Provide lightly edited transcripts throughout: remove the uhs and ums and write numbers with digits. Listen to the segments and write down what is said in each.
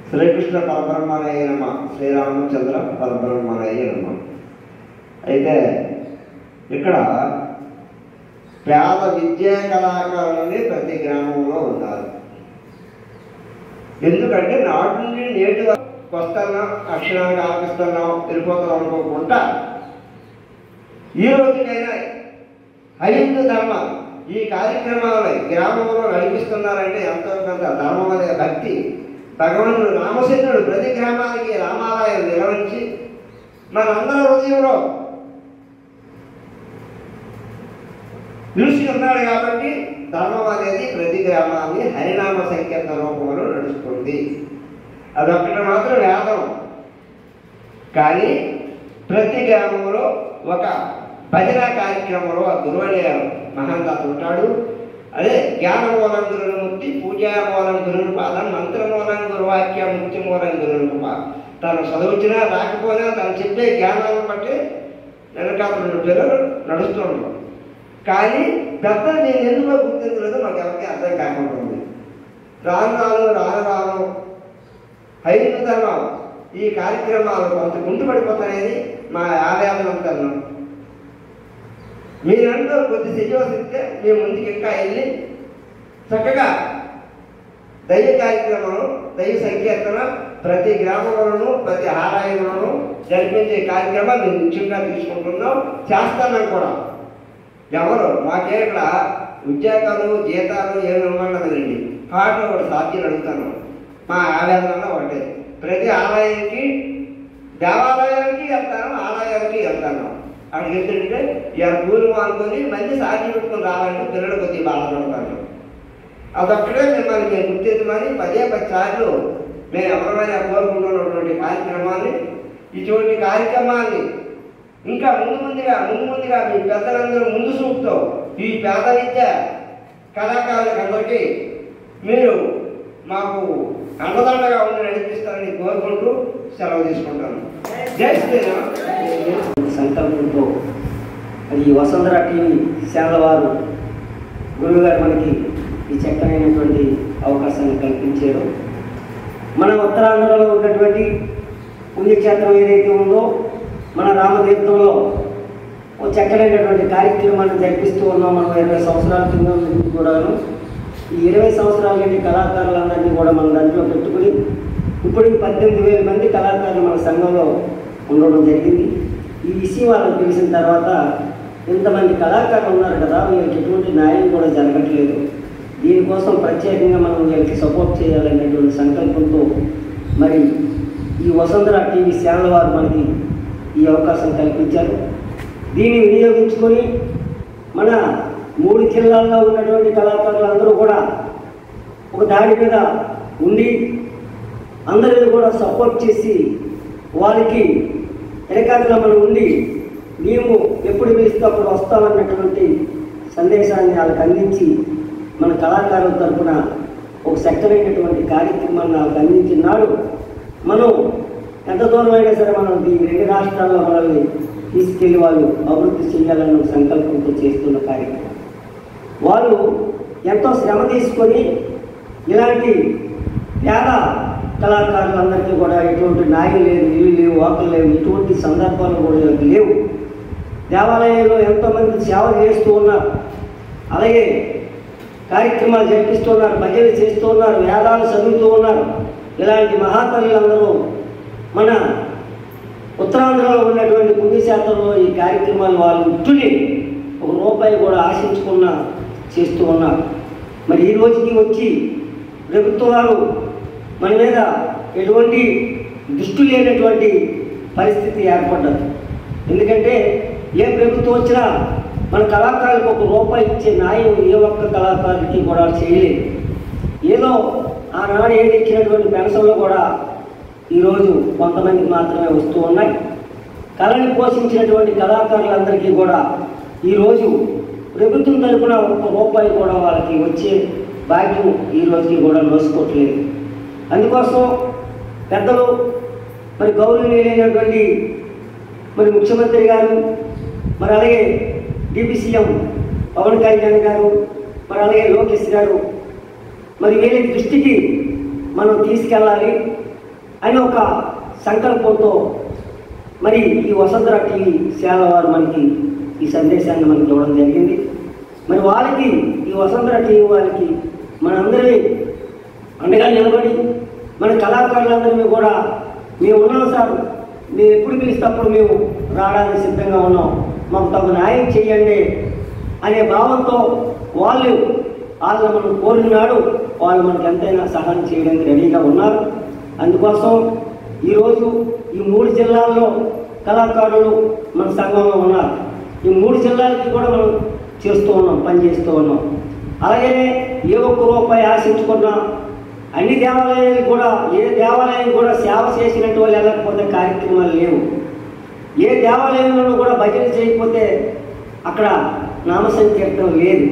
శ్రీకృష్ణ పరబ్రహ్మణయ నమః, శ్రీరామచంద్ర పరబ్రహ్మణయ నమః. అయితే ఇక్కడ పేద విద్యా కళాకారులని ప్రతి గ్రామంలో ఉన్నారు. ఎందుకంటే నాటి నుండి నేటి వస్తున్నాం, అక్షరానికి ఆలపిస్తున్నాం, వెళ్ళిపోతాం అనుకోకుండా ఈ రోజుకైనా హైందూ ధర్మం ఈ కార్యక్రమాలు గ్రామంలో నడిపిస్తున్నారంటే ఎంతో కొంత ధర్మం అనే భక్తి. భగవంతుడు రామచంద్రుడు ప్రతి గ్రామానికి రామాలయం నిర్వహించి మనందరి హృదయంలో నిలిచి ఉన్నాడు. కాబట్టి ధర్మం అనేది ప్రతి గ్రామాన్ని హరినామ సంకీర్తన రూపంలో నడుస్తుంది. అదొక్కటి మాత్రం వేదం. కానీ ప్రతి గ్రామంలో ఒక భజన కార్యక్రమంలో గురువనే మహాందాత ఉంటాడు. అదే జ్ఞానమూలం గురుమూర్తి, పూజామూలం గురుని పాదం, మంత్రమూలం గురువాక్యం, ముక్తిమూలం గురుని తను చదువుచ్చినా రాకపోయినా తను చెప్పే జ్ఞానాలను బట్టి వెనకాల పిల్లలు నడుస్తూ ఉంటాం. కానీ పెద్దలు నేను ఎందుకో గుర్తించలేదు, మాకు ఎవరికి అర్థం కాకుండా రాను హైందూ ధర్మం ఈ కార్యక్రమాలు కొంత గుంటుపడిపోతాయని మా ఆవేదనంతను మీరంటూ కొద్ది సిద్ధిస్తే మీ ముందుకు ఇంకా వెళ్ళి చక్కగా దైవ కార్యక్రమం, దైవ సంకీర్తన ప్రతి గ్రామంలోనూ ప్రతి ఆలయంలోనూ జరిపించే కార్యక్రమాలు మేము నిత్యంగా తీసుకుంటున్నాం, చేస్తున్నాం కూడా. ఎవరు మాకే ఇక్కడ ఉద్యోగాలు జీతాలు ఏమి ఇవ్వమండదండి. పాటలు ఒకటి సాధ్యం అడుగుతాను. మా ఆవేదన ఒకటే, ప్రతి ఆలయానికి దేవాలయానికి వెళ్తాను, ఆలయానికి వెళ్తాను. అక్కడికి వెళ్తుంటే ఇలా పూర్వం అనుకొని మళ్ళీ సాధ్యం పెట్టుకుని రావాలంటే పిల్లలు కొద్దిగా బాధపడతాను. అదొక్కడే మిమ్మల్ని మేము గుర్తించమని 10 సార్లు మేము ఎవరైనా కోరుకుంటున్నటువంటి కార్యక్రమాన్ని, ఇటువంటి కార్యక్రమాన్ని ఇంకా ముందుగా మీ పెద్దలందరూ ముందు చూపుతో ఈ పేద విద్య కళాకారులందరికీ మీరు మాకు అండదండగా ఉండి నడిపిస్తారని కోరుకుంటూ సెలవు తీసుకుంటాను. జై శ్రీరామ్. సంకల్పంతో ఈ వసుంధర టీవీ ఛానల్ వారు గురువుగారు మనకి ఈ చక్కనైనటువంటి అవకాశాన్ని కల్పించారు. మన ఉత్తరాంధ్రలో ఉన్నటువంటి పుణ్యక్షేత్రం ఏదైతే ఉందో మన రామతీర్థంలో ఒక చక్కనైనటువంటి కార్యక్రమాన్ని జరిపిస్తూ ఉన్నాం. మనం 20 సంవత్సరాల కింద కూడాను ఈ 20 సంవత్సరాల నుండి కళాకారులందరినీ కూడా మన దాంట్లో పెట్టుకుని ఇప్పుడు 18,000 మంది కళాకారులు మన సంఘంలో ఉండడం జరిగింది. ఈ విషయం వాళ్ళకి తెలిసిన తర్వాత ఇంతమంది కళాకారులు ఉన్నారు కదా, వీళ్ళకి ఎటువంటి న్యాయం కూడా జరగట్లేదు, దీనికోసం ప్రత్యేకంగా మనం వీళ్ళకి సపోర్ట్ చేయాలనేటువంటి సంకల్పంతో మరి ఈ వసుంధర టీవీ ఛానల్ వారు మనకి ఈ అవకాశం కల్పించారు. దీన్ని వినియోగించుకొని మన 3 జిల్లాల్లో ఉన్నటువంటి కళాకారులందరూ కూడా ఒక దాడి మీద ఉండి అందరినీ కూడా సపోర్ట్ చేసి వాళ్ళకి ఏకాగ్రతలో మనం ఉండి మేము ఎప్పుడు పిలిస్తే అప్పుడు వస్తామన్నటువంటి సందేశాన్ని వాళ్ళకి అందించి మన కళాకారుల తరఫున ఒక చక్కనైనటువంటి కార్యక్రమాన్ని వాళ్ళకి అందించినాడు. మనం ఎంత దూరం అయినా సరే మనం ఈ 2 రాష్ట్రాల్లో మనల్ని తీసుకెళ్ళి వాళ్ళు అభివృద్ధి చేయాలన్న సంకల్పంతో చేస్తున్న కార్యక్రమం. వాళ్ళు ఎంతో శ్రమ తీసుకొని ఇలాంటి పేద కళాకారులందరికీ కూడా ఎటువంటి న్యాయం లేదు, ఇల్లు లేవు, వాకులు లేవు, ఇటువంటి సందర్భాలు కూడా లేవు. దేవాలయంలో ఎంతోమంది సేవ చేస్తూ ఉన్నారు, అలాగే కార్యక్రమాలు జరిపిస్తూ ఉన్నారు, భజనలు చేస్తూ ఉన్నారు, వేదాలు చదువుతూ ఉన్నారు. ఇలాంటి మహాతల్లులందరూ మన ఉత్తరాంధ్రలో ఉన్నటువంటి పుణ్యక్షేత్రంలో ఈ కార్యక్రమాలు వాళ్ళు ఉట్టుని ₹1 కూడా ఆశించకుండా చేస్తూ ఉన్నారు. మరి ఈ రోజుకి వచ్చి ప్రభుత్వం వారు మన మీద ఎటువంటి దృష్టి లేనటువంటి పరిస్థితి ఏర్పడ్డది. ఎందుకంటే ఏ ప్రభుత్వం వచ్చినా మన కళాకారులకు ₹1 ఇచ్చే న్యాయం ఏ ఒక్క కళాకారుడికి కూడా చేయలేదు. ఏదో ఆనాడు ఏది ఇచ్చినటువంటి పెన్షన్లు కూడా ఈరోజు కొంతమందికి మాత్రమే వస్తూ ఉన్నాయి. కళని పోషించినటువంటి కళాకారులందరికీ కూడా ఈరోజు ప్రభుత్వం తరఫున ₹1 కూడా వాళ్ళకి వచ్చే భాగ్యం ఈ రోజుకి కూడా నోసుకోవట్లేదు. అందుకోసం పెద్దలు మరి గౌరవనీయులైనటువంటి మరి ముఖ్యమంత్రి గారు, మరి అలాగే డిప్యూటీ సీఎం పవన్ కళ్యాణ్ గారు, మరి అలాగే లోకేష్ గారు మరి వీళ్ళ దృష్టికి మనం తీసుకెళ్ళాలి అని ఒక సంకల్పంతో మరి ఈ వసుంధర టీవీ సేవ వారు మనకి ఈ సందేశాన్ని మనకి ఇవ్వడం జరిగింది. మరి వాళ్ళకి ఈ వసుంధర టీవీ వారికి మనందరినీ అండగా నిలబడి మన కళాకారులందరినీ కూడా మేము ఉన్నాం సార్, మేము ఎప్పుడు పిలిస్తప్పుడు మేము రావడానికి సిద్ధంగా ఉన్నాం, మాకు తగు న్యాయం చేయండి అనే భావంతో వాళ్ళు మనం కోరినాడు వాళ్ళు మనకి ఎంతైనా సహాయం చేయడానికి రెడీగా ఉన్నారు. అందుకోసం ఈరోజు ఈ 3 జిల్లాల్లో కళాకారులు మన సంఘంలో ఉన్నారు. ఈ 3 జిల్లాలకి కూడా మనం చేస్తూ ఉన్నాం, పనిచేస్తూ ఉన్నాం. అలాగే ఏ ఒక్క రూపాయి ఆశించుకున్నా అన్ని దేవాలయాలు కూడా ఏ దేవాలయం కూడా సేవ చేసినట్టు వాళ్ళు వెళ్ళకపోతే కార్యక్రమాలు లేవు. ఏ దేవాలయంలో కూడా భజన చేయకపోతే అక్కడ నామ సంకీర్తనం లేదు.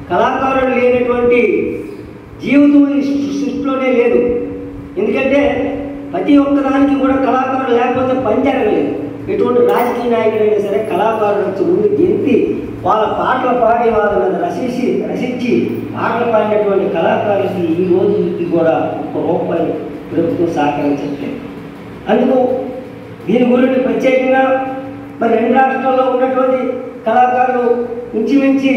కళాకారులు లేనటువంటి జీవితం ఈ సృష్టిలోనే లేదు. ఎందుకంటే ప్రతి ఒక్కదానికి కూడా కళాకారులు లేకపోతే పని జరగలేదు. ఎటువంటి రాజకీయ నాయకుడైనా సరే కళాకారులు వచ్చి ముందు గెంతి వాళ్ళ పాటలు పాడి వాళ్ళ మీద రసించి పాటలు పాడినటువంటి కళాకారులకి ఈ రోజుకి కూడా ₹1 ప్రభుత్వం సహకరించట్లేదు. అందుకు దీని గురించి ప్రత్యేకంగా మరి 2 రాష్ట్రాల్లో ఉన్నటువంటి కళాకారులు ఇంచుమించి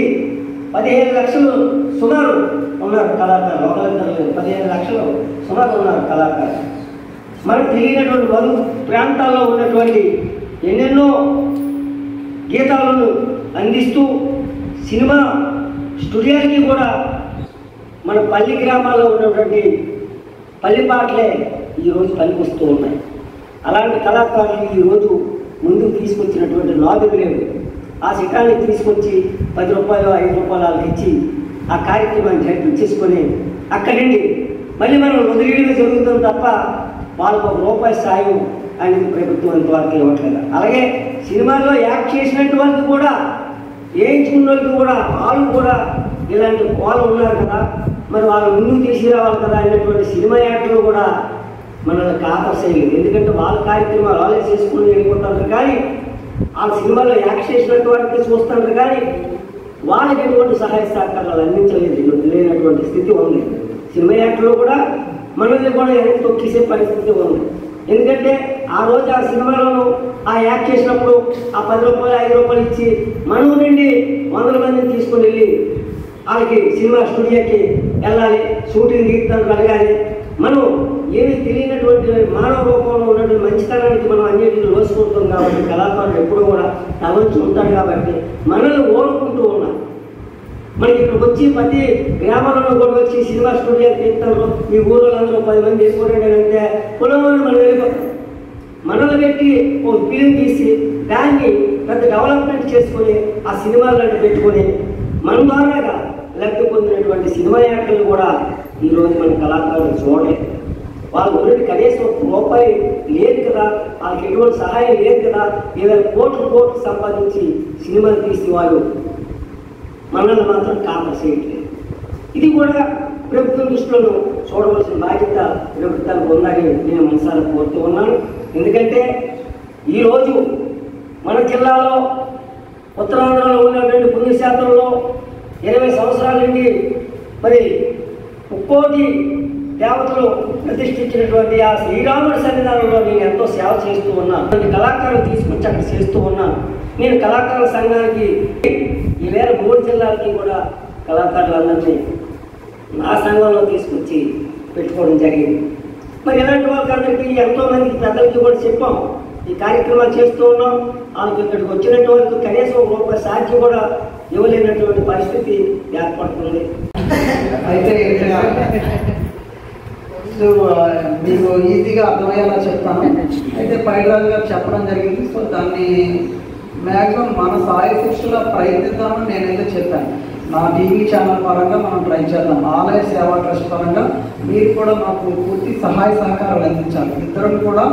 15 లక్షలు సుమారు ఉన్నారు కళాకారులు. ఒకరిద్దరు లేదు, 15 లక్షలు సుమారు ఉన్నారు కళాకారులు. మనకు తెలియనటువంటి మరు ప్రాంతాల్లో ఉన్నటువంటి ఎన్నెన్నో గీతాలను అందిస్తూ సినిమా స్టూడియోకి కూడా మన పల్లి గ్రామాల్లో ఉన్నటువంటి పల్లి పాటలే ఈరోజు పనికొస్తూ ఉన్నాయి. అలాంటి కళాకారులు ఈరోజు ముందుకు తీసుకొచ్చినటువంటి నాదులు లేవు. ఆ శిఖరాన్ని తీసుకొచ్చి ₹10 ₹5 వాళ్ళకి ఇచ్చి ఆ కార్యక్రమాన్ని జరిపించేసుకొని అక్కడి నుండి మళ్ళీ మనం వదిలేయడమే జరుగుతుంది తప్ప వాళ్ళకు ₹1 సాయం అనేది ప్రభుత్వం ఇంతవరకు ఇవ్వట్లేదు. అలాగే సినిమాల్లో యాక్ట్ చేసినట్టు వాళ్ళకి కూడా వేయించుకున్న వాళ్ళకి కూడా వాళ్ళు కూడా ఇలాంటి వాళ్ళు ఉన్నారు కదా, మరి వాళ్ళు ముందుకు తీసుకురావాలి కదా అనేటువంటి సినిమా యాక్టర్లు కూడా మనల్ని కాపర్సేయలేదు. ఎందుకంటే వాళ్ళ కార్యక్రమాలు వాళ్ళే చేసుకుని వెళ్ళిపోతారు కానీ ఆ సినిమాలో యాక్ట్ చేసినట్టు వారికి చూస్తారు కానీ వాళ్ళకి ఎటువంటి సహాయ సహకారాలు అందించలేదు. లేనటువంటి స్థితి ఉంది. సినిమా యాక్టర్లు కూడా మనల్ని కూడా వెనక్కి తొక్కేసే పరిస్థితి ఉంది. ఎందుకంటే ఆ రోజు ఆ సినిమాలను ఆ యాక్ట్ చేసినప్పుడు ఆ ₹10 ₹5 ఇచ్చి మనం నుండి 100 మందిని తీసుకుని వెళ్ళి వాళ్ళకి సినిమా స్టూడియోకి వెళ్ళాలి, షూటింగ్ తీర్థానికి అడగాలి. మనం ఏమీ తెలియనటువంటి మానవ రూపంలో ఉన్నటువంటి మంచితనానికి మనం అన్నింటిని రోజుకుంటాం కాబట్టి కళాకారులు ఎప్పుడూ కూడా తలంచి ఉంటారు కాబట్టి మనల్ని ఓడుకుంటూ ఉన్నాం. మనకి ఇక్కడికి వచ్చి ప్రతి గ్రామాలలో కూడా వచ్చి సినిమా స్టూడియోకి తీర్థంలో ఈ ఊళ్ళో 10 మంది వెళ్ళిపోయాడు అంటే కులంలోనే మనం వెళ్ళిపోతాం. మనల్ని పెట్టి ఓ ఫిలిం తీసి దాన్ని పెద్ద డెవలప్మెంట్ చేసుకొని ఆ సినిమాలను పెట్టుకొని మన ద్వారాగా లబ్ధి పొందినటువంటి సినిమా యాక్టర్లు కూడా ఈరోజు మన కళాకారులు చూడలేదు. వాళ్ళ ఊరికి కనీసం ₹1 లేదు కదా, వాళ్ళకి ఎటువంటి సహాయం లేదు కదా, 2000 కోట్లు సంపాదించి సినిమాలు తీసి వాళ్ళు మనల్ని మాత్రం కాపర్చేయట్లేదు. ఇది కూడా ప్రభుత్వం దృష్టిలో చూడవలసిన బాధ్యత ప్రభుత్వానికి ఉందని నేను మనసారా కోరుతూ ఉన్నాను. ఎందుకంటే ఈరోజు మన జిల్లాలో ఉత్తరాంధ్రలో ఉన్నటువంటి పుణ్యక్షేత్రంలో 20 సంవత్సరాల నుండి మరి 1,000,000 దేవతలు ప్రతిష్ఠించినటువంటి ఆ శ్రీరాముడి సన్నిధానంలో నేను ఎంతో సేవ చేస్తూ ఉన్నాను. కళాకారులు తీసుకొచ్చి అక్కడ చేస్తూ ఉన్నాను. నేను కళాకారుల సంఘానికి ఈవేళ 3 జిల్లాలకి కూడా కళాకారులందరినీ నా సంఘంలో తీసుకొచ్చి పెట్టుకోవడం జరిగింది. మరి ఇలాంటి వాళ్ళందరికీ ఎంతోమందికి పెద్దలకి కూడా చెప్పాం, ఈ కార్యక్రమాలు చేస్తూ ఉన్నాం. వాళ్ళకి ఇక్కడికి వచ్చినట్టు వాళ్ళకి కనీసం ₹1 సాధ్యం కూడా ఇవ్వలేనటువంటి పరిస్థితి ఏర్పడుతుంది. అయితే మీకు ఈజీగా అర్థమయ్యేలా చెప్తాను. అయితే పైడిరాజు గారు చెప్పడం జరిగింది. సో దాన్ని మ్యాక్సిమం మన సాయి శిక్షలో ప్రయత్నిద్దామని నేనైతే చెప్పాను. నా టీవీ ఛానల్ పరంగా మనం ట్రై చేద్దాం. ఆలయ సేవా ట్రస్ట్ పరంగా మీరు కూడా మాకు పూర్తి సహాయ సహకారాలు అందించాలి. ఇద్దరం కూడా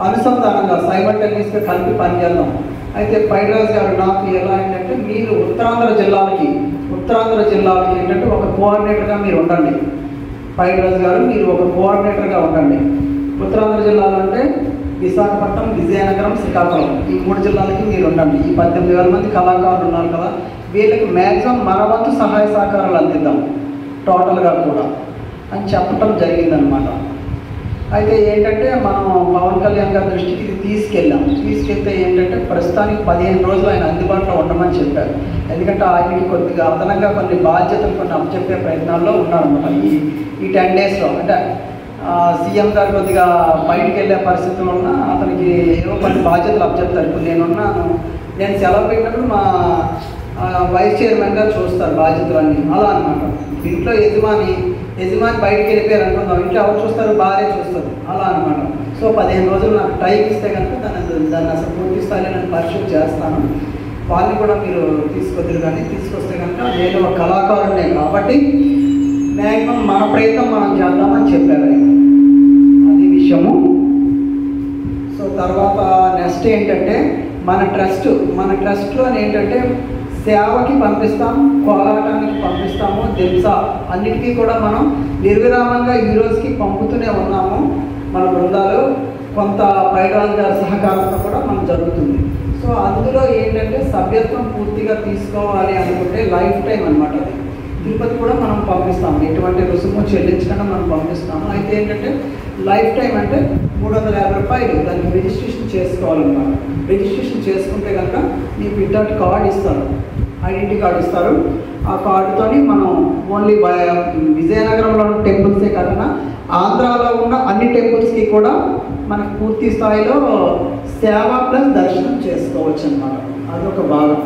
అనుసంధానంగా సైమల్టేనియస్గా కలిపి పనిచేద్దాం. అయితే పైడిరాజు గారు నాకు ఎలా ఏంటంటే మీరు ఉత్తరాంధ్ర జిల్లాలకి ఏంటంటే ఒక కోఆర్డినేటర్గా మీరు ఉండండి. పైడిరాజు గారు మీరు ఒక కోఆర్డినేటర్గా ఉండండి. ఉత్తరాంధ్ర జిల్లాలో అంటే విశాఖపట్నం, విజయనగరం, శ్రీకాకుళం ఈ 3 జిల్లాలకి మీరు ఉండండి. ఈ 18,000 మంది కళాకారులు ఉన్నారు కదా, వీళ్ళకి మ్యాక్సిమం మన వంతు సహాయ సహకారాలు అందిద్దాం టోటల్గా కూడా. అని చెప్పడం జరిగిందనమాట. అయితే ఏంటంటే మనం పవన్ కళ్యాణ్ గారి దృష్టికి ఇది తీసుకెళ్తే ఏంటంటే ప్రస్తుతానికి 15 రోజులు ఆయన అందుబాటులో ఉండమని చెప్పారు. ఎందుకంటే ఆయనకి కొద్దిగా అదనంగా కొన్ని బాధ్యతలు కొన్ని అప్పచెప్పే ప్రయత్నాల్లో ఉన్నారన్నమాట. ఈ 10 డేస్లో అంటే సీఎం గారు కొద్దిగా బయటికి వెళ్ళే పరిస్థితుల్లో ఉన్న అతనికి ఏవో కొన్ని బాధ్యతలు అప్పచెప్తారు. ఇప్పుడు నేను సెలవు పెట్టినప్పుడు మా వైస్ చైర్మన్ గారు చూస్తారు బాధ్యతలన్నీ, అలా అనమాట. ఇంట్లో యజమాని బయటికి వెళ్ళిపోయారు అనుకుందాం, ఇంట్లో ఎవరు చూస్తారు? భార్య చూస్తారు, అలా అనమాట. సో 15 రోజులు నాకు టైం ఇస్తే కనుక దాన్ని అసలు పూర్తి స్థాయిలో నేను పరిశీలన చేస్తాను. వాళ్ళని కూడా మీరు తీసుకొద్దరు, కానీ తీసుకొస్తే కనుక నేను ఒక కళాకారుడినే కాబట్టి మ్యాక్సిమం మన ప్రయత్నం మనం చేద్దామని చెప్పారు ఆయన. అది విషయము. సో తర్వాత నెక్స్ట్ ఏంటంటే మన ట్రస్ట్లో ఏంటంటే సేవకి పంపిస్తాం, కోలాటానికి పంపిస్తాము, దింసా అన్నిటికీ కూడా మనం నిర్విరామంగా ఈ రోజుకి పంపుతూనే ఉన్నాము. మన బృందాలు కొంత పైరాజు గారి సహకారంతో కూడా మనం జరుగుతుంది. సో అందులో ఏంటంటే సభ్యత్వం పూర్తిగా తీసుకోవాలి అనుకుంటే లైఫ్ టైం అనమాట. అది తిరుపతి కూడా మనం పంపిస్తాము, ఎటువంటి రుసుము చెల్లించకుండా మనం పంపిస్తాము. అయితే ఏంటంటే లైఫ్ టైం అంటే 350 రూపాయలు దానికి రిజిస్ట్రేషన్ చేసుకోవాలన్నమాట. రిజిస్ట్రేషన్ చేసుకుంటే కనుక మీకు ఇట్లాంటి కార్డు ఇస్తారు, ఐడెంటిటీ కార్డు ఇస్తారు. ఆ కార్డుతో మనం ఓన్లీ విజయనగరంలో ఉన్న టెంపుల్సే కాకుండా ఆంధ్రాలో ఉన్న అన్ని టెంపుల్స్కి కూడా మనకు పూర్తి స్థాయిలో సేవ ప్లస్ దర్శనం చేసుకోవచ్చు అన్నమాట. అదొక భాగం.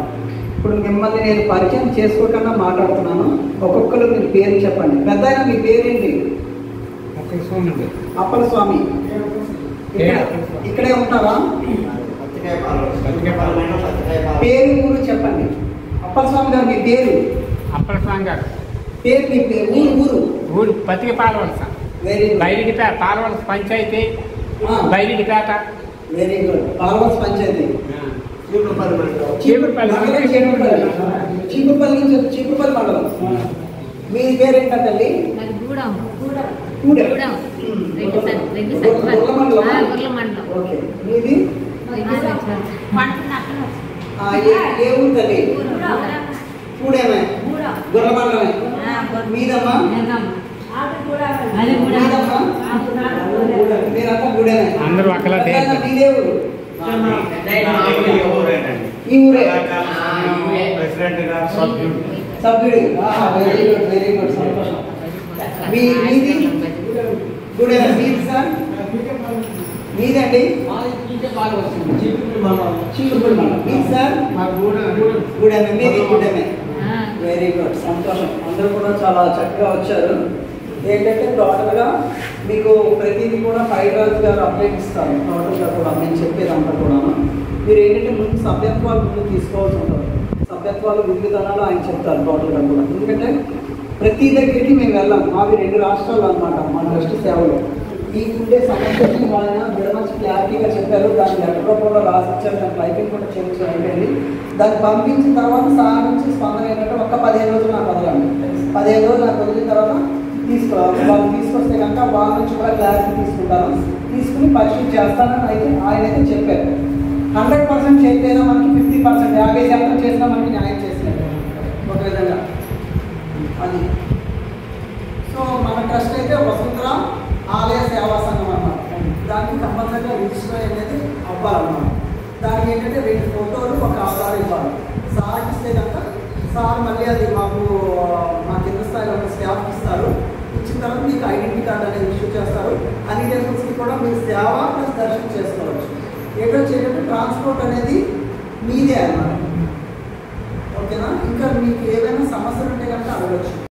ఇప్పుడు మిమ్మల్ని నేను పరిచయం చేసుకోకుండా మాట్లాడుతున్నాను. ఒక్కొక్కరు మీరు పేరు చెప్పండి. పెద్ద అయినా మీ పేరేంటి? అప్పల స్వామి. ఇక్కడే ఉంటారా? పేరు ఊరు చెప్పండి. అప్పల స్వామి గారు మీ పేరు? అప్పల స్వామి గారు పేరు మీ పేరు? ఊరు పత్తిక పాలవలస. బైరిడిపేట పాలవలస పంచాయతీ, బైరిడిపేట. Very good. పాలవలస పంచాయతీ, చీపురుపల్లి మండలం. మీ పేరేంటా తల్లి? ఓకే. మీది ఏ ఊరు తల్లి? కూడేమే, గుర్ర మండలమే. మీదమ్మా? మీరంతా కూడేమే. అందరూ అక్కడ మీదే ఊరు? ఈ ఊరే సభ్యుడు. వెరీ గుడ్, సంతోషం. మీది కూడేమే. మీది సార్? మీదండి? చీపురుపల్లి మండలం. మీది సార్? కూడేమే. మీది కూడేమే. వెరీ గుడ్, సంతోషం. అందరూ కూడా చాలా చక్కగా వచ్చారు. ఏంటంటే టోటల్గా మీకు ప్రతిదీ కూడా పైరాజు గారు అప్లైట్ ఇస్తారు. టోటల్గా కూడా నేను చెప్పేదంతా కూడా మీరు ఏంటంటే ముందు సభ్యత్వాలు ముందు తీసుకోవాల్సి ఉంటుంది. సభ్యత్వాలు వివిధనాలు ఆయన చెప్తారు టోటల్గా కూడా. ఎందుకంటే ప్రతి దగ్గరికి మేము వెళ్ళాం. మావి 2 రాష్ట్రాలు అనమాట మా ట్రస్ట్ సేవలు. మీకుండే సమస్యని ఆయన మంచి క్లారిటీగా చెప్పారు. దాన్ని లెటర్ రూపంలో రాసిచ్చారు. దాని టైపింగ్ కూడా చేయించడం అయిపోయింది. దాన్ని పంపించిన తర్వాత సార్ నుంచి స్పందన ఏంటంటే ఒక 15 రోజులు నాకు వదలండి. 15 రోజులు నాకు వదిలిన తర్వాత తీసుకురావాలి. వాళ్ళు తీసుకొస్తే కనుక వాళ్ళ నుంచి కూడా క్లారిటీ తీసుకుంటాను, తీసుకుని పరిశీలన చేస్తానని ఆయన అయితే చెప్పారు. 100% చేయలేదా మనకి 50%, 50% చేసినా మనకి న్యాయం చేసినట్టు ఒక విధంగా అది. సో మన ట్రస్ట్ అయితే వసుంధర ఆలయ సేవా సంఘం అన్నమాట. దానికి కంపల్సరీగా రిజిస్టర్ అనేది అవ్వాలన్నమాట. దానికి ఏంటంటే 2 ఫోటోలు, ఒక ఆధార్ ఇవ్వాలి. సార్ ఇస్తే కనుక సార్ మళ్ళీ అది మా కింద స్థాయిలో ఉన్న స్టాఫ్కి ఇస్తారు. ఇచ్చిన తర్వాత మీకు ఐడెంటిటీ కార్డు అనేది ఇష్యూ చేస్తారు. అన్ని టెంపుల్స్కి కూడా మీరు సేవ ప్లస్ దర్శనం చేసుకోవచ్చు. ఏంటో చేయడానికి ట్రాన్స్పోర్ట్ అనేది మీదే అన్నమాట. ఓకేనా? ఇంకా మీకు ఏదైనా సమస్యలు ఉంటే కనుక అడగచ్చు.